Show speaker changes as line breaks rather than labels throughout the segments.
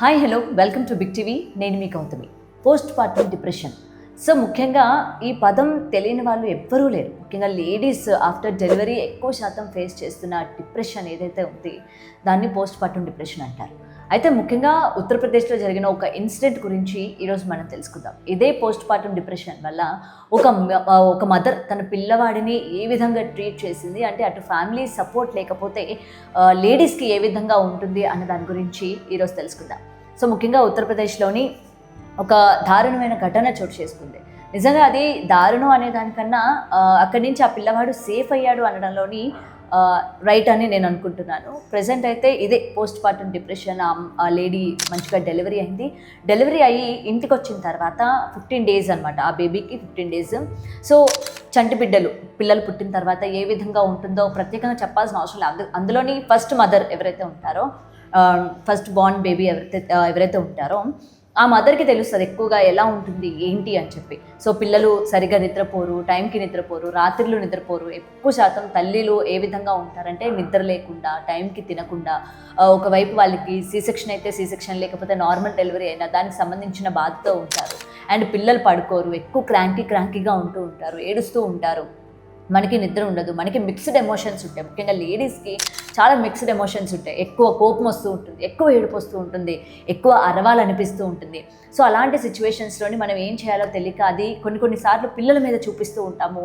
Hi hello welcome to big TV. నేను మీ Gautami. Post partum depression. So ముఖ్యంగా ఈ పదం తెలియని వాళ్ళు ఎవ్వరూ లేరు. ముఖ్యంగా లేడీస్ ఆఫ్టర్ డెలివరీ ఎక్కువ శాతం ఫేస్ చేస్తున్న డిప్రెషన్ ఏదైతే ఉంది దాన్ని పోస్ట్ పార్టమ్ డిప్రెషన్ అంటారు. అయితే ముఖ్యంగా ఉత్తరప్రదేశ్లో జరిగిన ఒక ఇన్సిడెంట్ గురించి ఈరోజు మనం తెలుసుకుందాం. ఇదే పోస్ట్ పార్టమ్ డిప్రెషన్ వల్ల ఒక మదర్ తన పిల్లవాడిని ఏ విధంగా ట్రీట్ చేసింది, అంటే అటు ఫ్యామిలీ సపోర్ట్ లేకపోతే లేడీస్కి ఏ విధంగా ఉంటుంది అన్న దాని గురించి ఈరోజు తెలుసుకుందాం. సో ముఖ్యంగా ఉత్తరప్రదేశ్లోని ఒక దారుణమైన ఘటన చోటు చేసుకుంది. నిజంగా అది దారుణం అనే దానికన్నా అక్కడి నుంచి ఆ పిల్లవాడు సేఫ్ అయ్యాడు అనడంలోని రైట్ అని నేను అనుకుంటున్నాను. ప్రజెంట్ అయితే ఇదే పోస్ట్ పార్టమ్ డిప్రెషన్. ఆ లేడీ మంచిగా డెలివరీ అయింది. డెలివరీ అయ్యి ఇంటికి వచ్చిన తర్వాత 15 days అనమాట. ఆ బేబీకి 15 days. సో చంటి పిల్లలు పుట్టిన తర్వాత ఏ విధంగా ఉంటుందో ప్రత్యేకంగా చెప్పాల్సిన అవసరం లేదు. అందులోని ఫస్ట్ మదర్ ఎవరైతే ఉంటారో, ఫస్ట్ బార్న్ బేబీ ఎవరైతే ఉంటారో ఆ మదర్కి తెలుస్తుంది ఎక్కువగా ఎలా ఉంటుంది ఏంటి అని చెప్పి. సో పిల్లలు సరిగ్గా నిద్రపోరు, టైంకి నిద్రపోరు, రాత్రులు నిద్రపోరు. ఎక్కువ శాతం తల్లిలు ఏ విధంగా ఉంటారంటే నిద్ర లేకుండా, టైంకి తినకుండా, ఒకవైపు వాళ్ళకి సీసెక్షన్ అయితే సీసెక్షన్, లేకపోతే నార్మల్ డెలివరీ అయినా దానికి సంబంధించిన బాధతో ఉంటారు. అండ్ పిల్లలు పడుకోరు, ఎక్కువ క్రాంకీగా ఉంటూ ఉంటారు, ఏడుస్తూ ఉంటారు. మనకి నిద్ర ఉండదు, మనకి మిక్స్డ్ ఎమోషన్స్ ఉంటాయి. ముఖ్యంగా లేడీస్కి చాలా మిక్స్డ్ ఎమోషన్స్ ఉంటాయి. ఎక్కువ కోపం వస్తూ ఉంటుంది, ఎక్కువ ఏడుపు వస్తూ ఉంటుంది, ఎక్కువ అరవాలనిపిస్తూ ఉంటుంది. సో అలాంటి సిచ్యువేషన్స్లోని మనం ఏం చేయాలో తెలియక అది కొన్నిసార్లు పిల్లల మీద చూపిస్తూ ఉంటాము,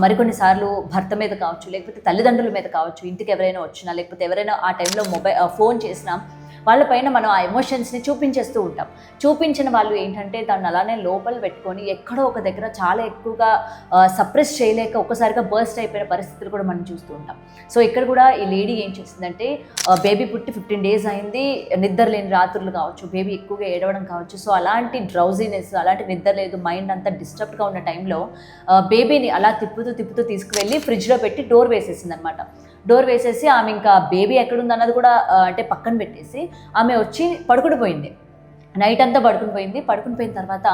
మరికొన్నిసార్లు భర్త మీద కావచ్చు, లేకపోతే తల్లిదండ్రుల మీద కావచ్చు. ఇంటికి ఎవరైనా వచ్చినా, లేకపోతే ఎవరైనా ఆ టైంలో ఫోన్ చేసినా వాళ్ళపైన మనం ఆ ఎమోషన్స్ని చూపించేస్తూ ఉంటాం. చూపించిన వాళ్ళు ఏంటంటే దాన్ని అలానే లోపల పెట్టుకొని ఎక్కడో ఒక దగ్గర చాలా ఎక్కువగా సప్రెస్ చేయలేక ఒక్కసారిగా బర్స్ట్ అయిపోయిన పరిస్థితులు కూడా మనం చూస్తూ ఉంటాం. సో ఇక్కడ కూడా ఈ లేడీ ఏం చేసిందంటే బేబీ పుట్టి 15 days అయింది, నిద్ర లేని రాత్రులు కావచ్చు, బేబీ ఎక్కువగా ఏడవడం కావచ్చు. సో అలాంటి డ్రౌజీనెస్, అలాంటి నిద్ర లేదు, మైండ్ అంతా డిస్టర్బ్డ్గా ఉన్న టైంలో బేబీని అలా తిప్పుతూ తీసుకువెళ్ళి ఫ్రిడ్జ్లో పెట్టి డోర్ వేసేసింది అనమాట. డోర్ వేసేసి ఆమె ఇంకా బేబీ ఎక్కడుంది అన్నది కూడా అంటే పక్కన పెట్టేసి ఆమె వచ్చి పడుకుని పోయింది. నైట్ అంతా పడుకుని పోయిన తర్వాత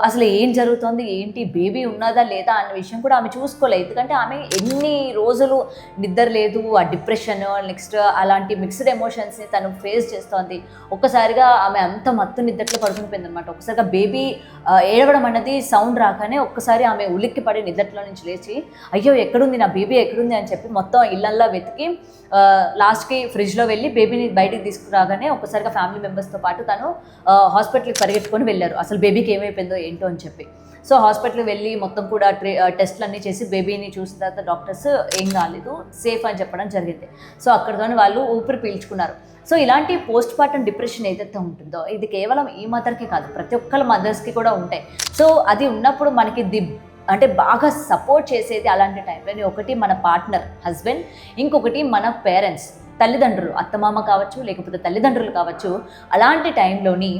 అసలు ఏం జరుగుతుంది, ఏంటి, బేబీ ఉన్నదా లేదా అన్న విషయం కూడా ఆమె చూసుకోలేదు. ఎందుకంటే ఆమె ఎన్ని రోజులు నిద్ర లేదు, ఆ డిప్రెషన్, నెక్స్ట్ అలాంటి మిక్స్డ్ ఎమోషన్స్ని తను ఫేస్ చేస్తోంది. ఒక్కసారిగా ఆమె అంత మత్తు నిద్రలో పడుకుని పోయింది అనమాట. ఒక్కసారిగా బేబీ ఏడవడం అన్నది సౌండ్ రాగానే ఒక్కసారి ఆమె ఉలిక్కి పడి నిద్రలో నుంచి లేచి అయ్యో ఎక్కడుంది నా బేబీ ఎక్కడుంది అని చెప్పి మొత్తం ఇళ్ళల్లో వెతికి లాస్ట్కి ఫ్రిడ్జ్లో వెళ్ళి బేబీని బయటికి తీసుకురాగానే ఒక్కసారిగా ఫ్యామిలీ మెంబర్స్తో పాటు తను హాస్పిటల్కి పరిగెట్టుకొని వెళ్ళారు, అసలు బేబీకి ఏమైపోయిందో ఏంటో అని చెప్పి. సో హాస్పిటల్కి వెళ్ళి మొత్తం కూడా టెస్ట్లు అన్నీ చేసి బేబీని చూసిన తర్వాత డాక్టర్స్ ఏం కాలేదు, సేఫ్ అని చెప్పడం జరిగింది. సో అక్కడితోనే వాళ్ళు ఊపిరి పీల్చుకున్నారు. సో ఇలాంటి పోస్ట్ పార్టమ్ డిప్రెషన్ ఏదైతే ఉంటుందో ఇది కేవలం ఈ మదర్కి కాదు, ప్రతి ఒక్కళ్ళ మదర్స్కి కూడా ఉంటాయి. సో అది ఉన్నప్పుడు మనకి అంటే బాగా సపోర్ట్ చేసేది అలాంటి టైంలో ఒకటి మన పార్ట్నర్, హస్బెండ్, ఇంకొకటి మన పేరెంట్స్, తల్లిదండ్రులు, అత్తమామ కావచ్చు, లేకపోతే తల్లిదండ్రులు కావచ్చు. అలాంటి టైంలోని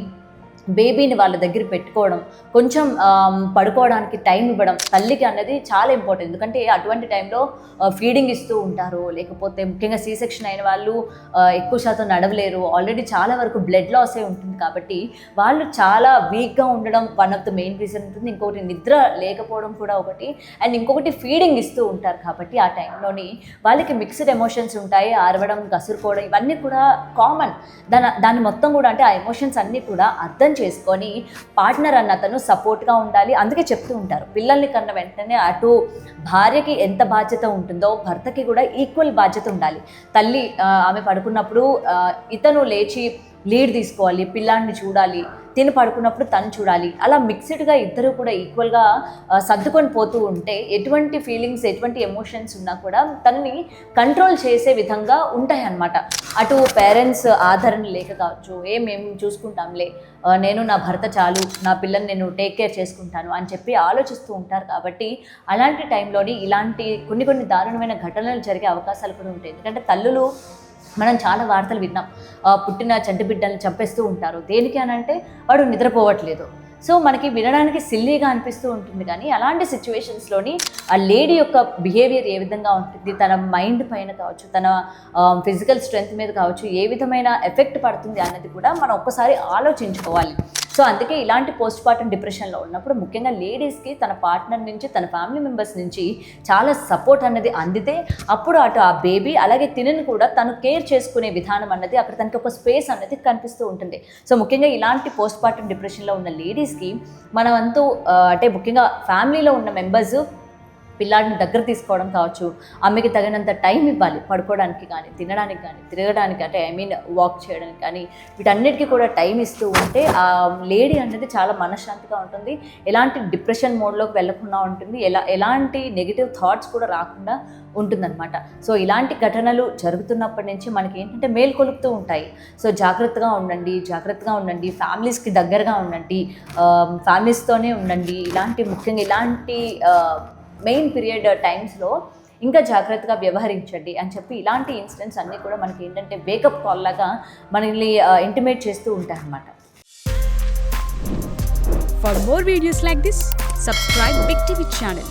బేబీని వాళ్ళ దగ్గర పెట్టుకోవడం, కొంచెం పడుకోవడానికి టైం ఇవ్వడం తల్లికి అన్నది చాలా ఇంపార్టెంట్. ఎందుకంటే అటువంటి టైంలో ఫీడింగ్ ఇస్తూ ఉంటారు, లేకపోతే ముఖ్యంగా సీసెక్షన్ అయిన వాళ్ళు ఎక్కువ శాతం నడవలేరు, ఆల్రెడీ చాలా వరకు బ్లడ్ లాస్ అయి ఉంటుంది. కాబట్టి వాళ్ళు చాలా వీక్గా ఉండడం one of the main reason ఉంటుంది. ఇంకొకటి నిద్ర లేకపోవడం కూడా ఒకటి, అండ్ ఇంకొకటి ఫీడింగ్ ఇస్తూ ఉంటారు. కాబట్టి ఆ టైంలోని వాళ్ళకి మిక్స్డ్ ఎమోషన్స్ ఉంటాయి, ఆరవడం, కసురుకోవడం, ఇవన్నీ కూడా కామన్. దాన్ని మొత్తం కూడా అంటే ఆ ఎమోషన్స్ అన్నీ కూడా అర్థం చేసుకొని పార్ట్నర్ అన్న అతను సపోర్ట్గా ఉండాలి. అందుకే చెప్తూ ఉంటారు, పిల్లల్ని కన్న వెంటనే అటు భార్యకి ఎంత బాధ్యత ఉంటుందో భర్తకి కూడా ఈక్వల్ బాధ్యత ఉండాలి. తల్లి ఆమె పడుకున్నప్పుడు ఇతను లేచి లీడ్ తీసుకోవాలి, పిల్లాన్ని చూడాలి, తిని పడుకున్నప్పుడు తను చూడాలి. అలా మిక్స్డ్గా ఇద్దరు కూడా ఈక్వల్గా సర్దుకొని పోతూ ఉంటే ఎటువంటి ఫీలింగ్స్, ఎటువంటి ఎమోషన్స్ ఉన్నా కూడా తనని కంట్రోల్ చేసే విధంగా ఉంటాయి అన్నమాట. అటు పేరెంట్స్ ఆదరణ లేక కావచ్చు, మేము చూసుకుంటాంలే, నేను నా భర్త చాలు, నా పిల్లని నేను టేక్ కేర్ చేసుకుంటాను అని చెప్పి ఆలోచిస్తూ ఉంటారు. కాబట్టి అలాంటి టైంలోని ఇలాంటి కొన్ని దారుణమైన ఘటనలు జరిగే అవకాశాలు కూడా ఉంటాయి. ఎందుకంటే తల్లులు మనం చాలా వార్తలు విన్నాం, పుట్టిన చంటి బిడ్డల్ని చంపేస్తూ ఉంటారు. దేనికి అని అంటే వాడు నిద్రపోవట్లేదు. సో మనకి వినడానికి సిల్లీగా అనిపిస్తూ ఉంటుంది, కానీ అలాంటి సిచ్యువేషన్స్లోని ఆ లేడీ యొక్క బిహేవియర్ ఏ విధంగా ఉంటుంది, తన మైండ్ పైన కావచ్చు, తన ఫిజికల్ స్ట్రెంగ్త్ మీద కావచ్చు, ఏ విధమైన ఎఫెక్ట్ పడుతుంది అన్నది కూడా మనం ఒక్కసారి ఆలోచించుకోవాలి. సో అందుకే ఇలాంటి పోస్ట్ పార్టం డిప్రెషన్లో ఉన్నప్పుడు ముఖ్యంగా లేడీస్కి తన పార్ట్నర్ నుంచి, తన ఫ్యామిలీ మెంబర్స్ నుంచి చాలా సపోర్ట్ అన్నది అందితే అప్పుడు అటు ఆ బేబీ అలాగే తినని కూడా తను కేర్ చేసుకునే విధానం అన్నది అక్కడ తనకి ఒక స్పేస్ అనేది కనిపిస్తూ ఉంటుంది. సో ముఖ్యంగా ఇలాంటి పోస్ట్ పార్టం డిప్రెషన్లో ఉన్న లేడీస్కి మనమంతూ అంటే ముఖ్యంగా ఫ్యామిలీలో ఉన్న మెంబర్స్ పిల్లాడిని దగ్గర తీసుకోవడం కావచ్చు, అమ్మకి తగినంత టైం ఇవ్వాలి పడుకోవడానికి కానీ, తినడానికి కానీ, తిరగడానికి అంటే వాక్ చేయడానికి కానీ, వీటన్నిటికీ కూడా టైం ఇస్తూ ఉంటే ఆ లేడీ అనేది చాలా మనశ్శాంతిగా ఉంటుంది, ఎలాంటి డిప్రెషన్ మోడ్లోకి వెళ్ళకుండా ఉంటుంది, ఎలాంటి నెగిటివ్ థాట్స్ కూడా రాకుండా ఉంటుందన్నమాట. సో ఇలాంటి ఘటనలు జరుగుతున్నప్పటి నుంచి మనకి ఏంటంటే మేల్కొలుపుతూ ఉంటాయి. సో జాగ్రత్తగా ఉండండి, ఫ్యామిలీస్కి దగ్గరగా ఉండండి, ఫ్యామిలీస్తోనే ఉండండి. ముఖ్యంగా ఇలాంటి మెయిన్ పీరియడ్ టైమ్స్లో ఇంకా జాగ్రత్తగా వ్యవహరించండి అని చెప్పి ఇలాంటి ఇన్సిడెంట్స్ అన్నీ కూడా మనకి ఏంటంటే వేకప్ కాల్ లాగా మనల్ని ఇంటిమేట్ చేస్తూ ఉంటాయి అన్నమాట.
For more videos like this, subscribe Big TV channel.